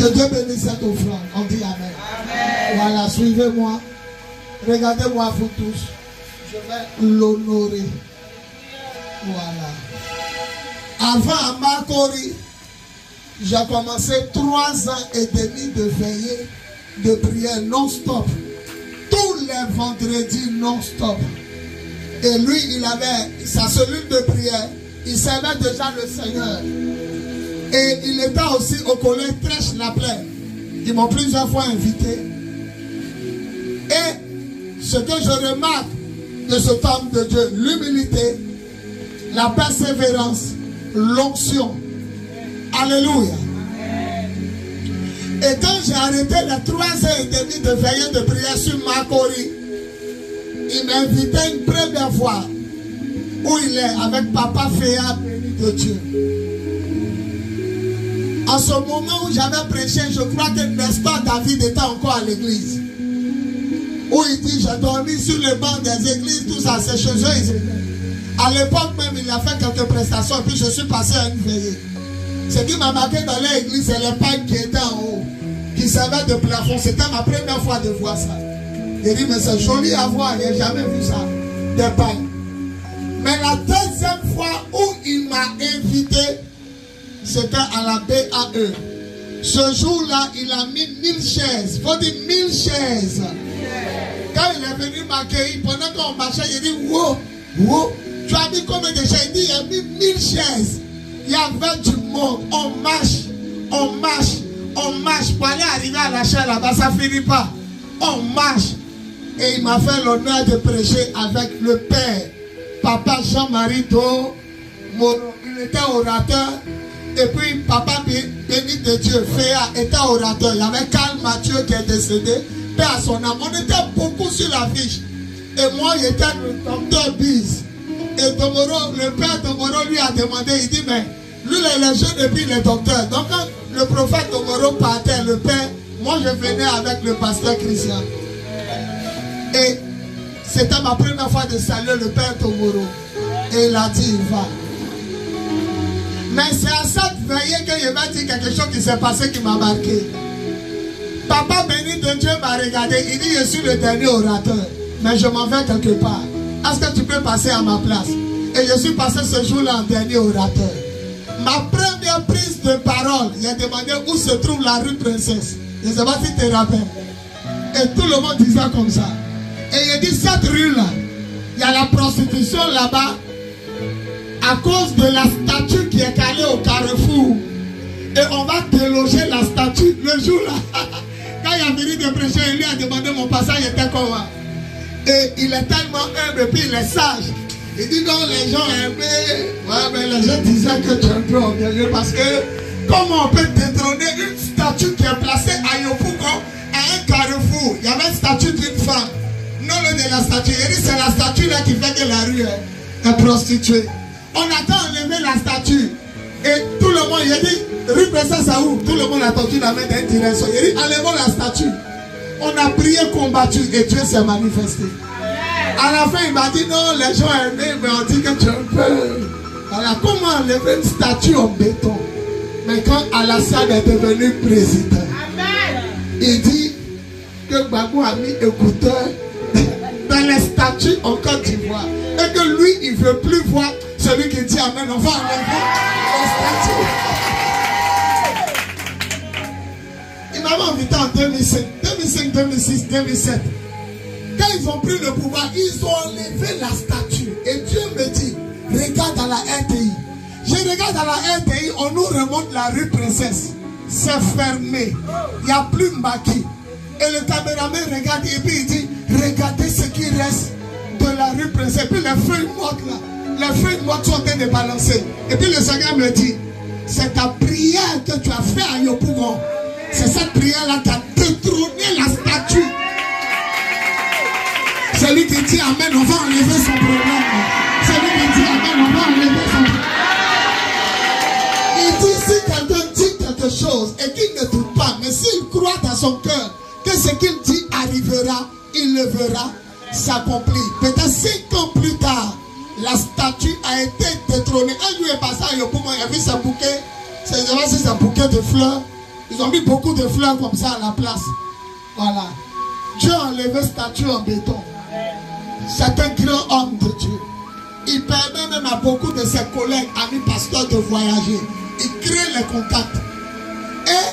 Que Dieu bénisse cette offrande. On dit Amen. Amen. Voilà, suivez-moi. Regardez-moi vous tous. Je vais l'honorer. Voilà. Avant à Makori, j'ai commencé 3 ans et demi de veillée, de prière non-stop. Tous les vendredis non-stop. Et lui, il avait sa cellule de prière. Il servait déjà le Seigneur. Et il était aussi au collège Trèche-la-Plaine. Ils m'ont plusieurs fois invité. Et ce que je remarque de cet homme de Dieu, l'humilité, la persévérance, l'onction. Alléluia. Et quand j'ai arrêté les 3 ans et demi de veillée de prière sur Makori, il m'a invité une première fois où il est avec Papa Féa, béni de Dieu. En ce moment où j'avais prêché, je crois que Nestor David était encore à l'église. Où il dit, j'ai dormi sur le banc des églises, tout ça, c'est chez eux. À l'époque même, il a fait quelques prestations, et puis je suis passé à une veillée. Ce qui m'a marqué dans l'église, c'est les pagnes qui étaient en haut, qui servaient de plafond. C'était ma première fois de voir ça. J'ai dit, mais c'est joli à voir, je n'ai jamais vu ça, des pagnes. Mais la deuxième fois où il m'a invité, c'était à la BAE. Ce jour-là, il a mis 1000 chaises. Il faut dire 1000 chaises. Quand il est venu m'accueillir, pendant qu'on marchait, il dit, wow, wow, tu as mis combien de chaises? Il dit, il a mis 1000 chaises. Il y avait du monde. On marche, on marche, on marche. Pour aller arriver à la chaire là-bas, ça ne finit pas. On marche. Et il m'a fait l'honneur de prêcher avec le père, Papa Jean-Marie Do. Il était orateur. Et puis, Papa béni de Dieu, Féa était orateur. Il y avait Carl Mathieu qui est décédé. Père à son âme. On était beaucoup sur l'affiche. Et moi, j'étais le docteur Biz. Et Domoro, le père Domoro lui a demandé, il dit, mais lui, il est jeune et puis il est docteur. Donc, quand le prophète Domoro partait, le père, moi, je venais avec le pasteur Christian. Et c'était ma première fois de saluer le père Domoro. Et il a dit, il va. Mais c'est à cette veillée que je vais dire quelque chose qui s'est passé qui m'a marqué. Papa béni de Dieu m'a regardé. Il dit, je suis le dernier orateur. Mais je m'en vais quelque part. Est-ce que tu peux passer à ma place? Et je suis passé ce jour-là en dernier orateur. Ma première prise de parole, j'ai demandé où se trouve la rue Princesse. Je ne sais pas si tu te rappelles. Et tout le monde disait comme ça. Et il dit, cette rue-là, il y a la prostitution là-bas. À cause de la statue qui est calée au carrefour. Et on va déloger la statue le jour-là. Quand il a fini de prêcher, il lui a demandé mon passage était comment. Et il est tellement humble et puis il est sage. Il dit non, les gens aimaient. Ouais, mais les gens disaient que tu es un peu orgueilleux parce que comment on peut détrôner une statue qui est placée à Yopougon, à un carrefour. Il y avait une statue d'une femme. Non, le de la statue. Il dit c'est la statue là qui fait que la rue est prostituée. On attend enlever la statue. Et tout le monde, il dit, rue Princesse à où? Tout le monde a tendu la main dans une direction. Il dit, enlevons la statue. On a prié, combattu et Dieu s'est manifesté. À la fin, il m'a dit, non, les gens aiment, mais on dit que tu es un peu. Voilà, comment enlever une statue en béton? Mais quand Alassane est devenu président, il dit que Gbagbo a mis écouteur dans les statues en Côte d'Ivoire. Et que lui, il ne veut plus voir celui qui dit Amen. On va enlever les statues. Il m'avait invité en 2005, 2005, 2006, 2007. Quand ils ont pris le pouvoir, ils ont enlevé la statue. Et Dieu me dit, regarde à la RTI. Je regarde à la RTI, on nous remonte la rue Princesse. C'est fermé. Il n'y a plus Mbaki. Et le caméraman regarde et puis il dit, regardez ce qui reste de la rue Princesse. Et puis les feuilles mortes là, les feuilles mortes sont en train de balancer. Et puis le Seigneur me dit, c'est ta prière que tu as fait à Yopougon. C'est cette prière là qui a détrôné la statue. Celui qui dit Amen, on va enlever son problème. Celui qui dit Amen, on va enlever son problème. Il dit si quelqu'un dit quelque chose et qu'il ne doute pas, mais s'il croit dans son cœur que ce qu'il dit arrivera, il le verra s'accomplir. Peut-être 5 ans plus tard, la statue a été détrônée. Un jour est passé à Yopougon, il a vu sa bouquet, c'est un bouquet de fleurs. Ils ont mis beaucoup de fleurs comme ça à la place. Voilà. Dieu a enlevé cette statue en béton. C'est un grand homme de Dieu. Il permet même à beaucoup de ses collègues, amis pasteurs, de voyager. Il crée les contacts. Et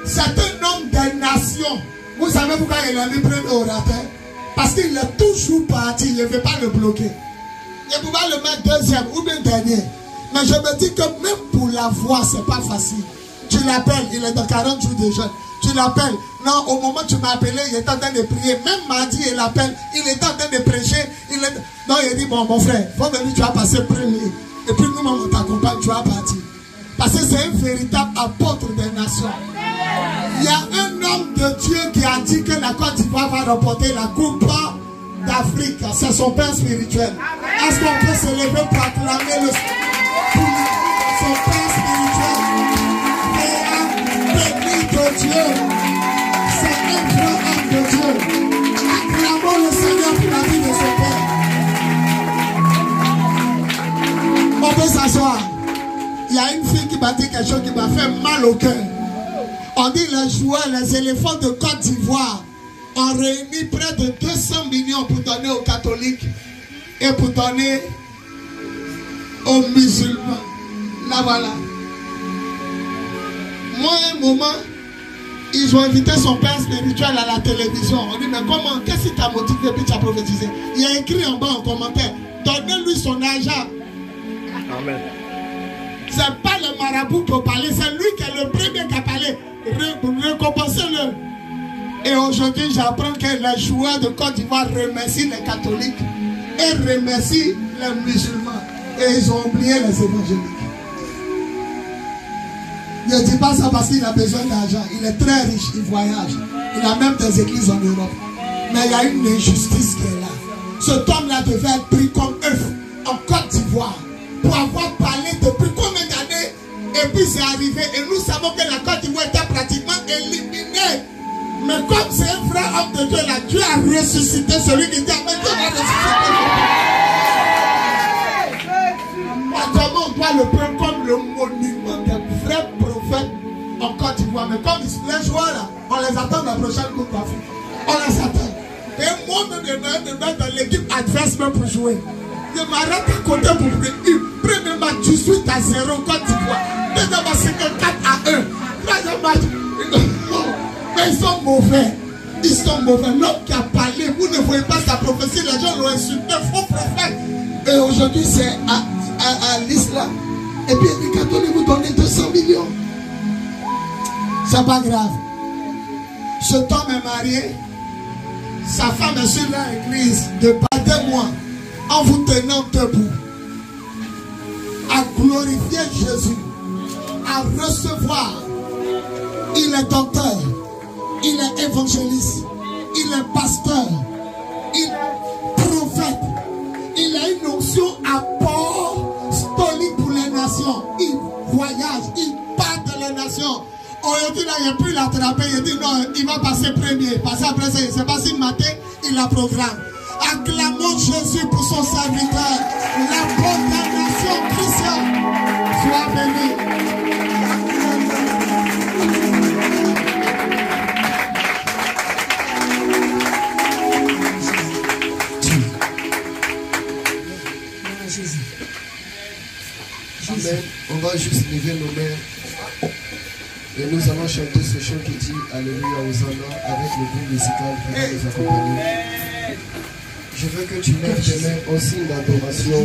c'est un homme des nations. Vous savez pourquoi il a mis premier orateur? Parce qu'il est toujours parti. Il ne veut pas le bloquer. Il pouvait le mettre deuxième ou bien dernier. Mais je me dis que même pour la voix, ce n'est pas facile. Tu l'appelles, il est dans 40 jours de jeûne. Tu l'appelles. Non, au moment où tu m'as appelé, il est en train de prier. Même mardi, il l'appelle. Il est en train de prêcher. Non, il dit, bon, mon frère, il faut venir, tu vas passer premier. Et puis nous, on t'accompagne, tu vas partir. Parce que c'est un véritable apôtre des nations. Il y a un homme de Dieu qui a dit que la Côte d'Ivoire va remporter la Coupe d'Afrique. C'est son père spirituel. Est-ce qu'on peut se lever pour acclamer son père spirituel? De Dieu, c'est un grand homme de Dieu. Acclamons le Seigneur pour la vie de son père. On peut s'asseoir. Il y a une fille qui m'a dit quelque chose qui m'a fait mal au cœur. On dit les joueurs, les éléphants de Côte d'Ivoire ont réuni près de 200 millions pour donner aux catholiques et pour donner aux musulmans. Là voilà. Moi, un moment, ils ont invité son père spirituel à la télévision. On dit, mais comment, qu'est-ce qui t'a motivé puis tu as prophétisé? Il y a écrit en bas en commentaire, donnez-lui son argent. Amen. C'est pas le marabout qui a parlé, c'est lui qui est le premier qui a parlé. Récompensez-le. Et aujourd'hui, j'apprends que les joueurs de Côte d'Ivoire remercient les catholiques et remercient les musulmans. Et ils ont oublié les évangéliques. Ne dis pas ça parce qu'il a besoin d'argent. Il est très riche, il voyage. Il a même des églises en Europe. Mais il y a une injustice qui est là. Cet homme-là devait être pris comme œuf en Côte d'Ivoire pour avoir parlé depuis combien d'années. Et puis c'est arrivé. Et nous savons que la Côte d'Ivoire était pratiquement éliminée. Mais comme c'est un vrai homme de Dieu, là, Dieu a ressuscité celui qui dit mais Dieu va ressusciter. Comment on doit le prendre comme le monument des vrais prophètes en Côte d'Ivoire. Mais comme les joueurs là, on les attend dans la prochaine Coupe d'Afrique. On les attend. Et moi, je me mets dans l'équipe adverse même pour jouer. Je m'arrête à côté pour prier. Premier match, 18 à 0 Côte d'Ivoire. Deuxième match, c'est 4 à 1. Troisième match, mais ils sont mauvais. Ils sont mauvais. L'homme qui a parlé, vous ne voyez pas sa prophétie, les gens l'ont insulté, faux prophète. Et aujourd'hui, c'est à l'islam. Et puis les catholiques vous donnent 200 millions. C'est pas grave. Cet homme est marié. Sa femme est sur l'église de pas 2 mois en vous tenant debout. À glorifier Jésus. À recevoir. Il est docteur. Il est évangéliste. Il est pasteur. Il est prophète. Il a une onction apostolique pour les nations. Il voyage, il part de les nations. Aujourd'hui, là, il n'a pu l'attraper. Il dit non, il va passer premier. Passer après ça, il ne sait pas si le matin, il la programme. Acclamons Jésus pour son serviteur. L'apôtre de la nation chrétienne. Sois béni. Amen. On va juste lever nos mains et nous allons chanter ce chant qui dit Alléluia Hosanna avec le groupe musical qui va nous accompagner. Je veux que tu lèves tes mains en signe d'adoration.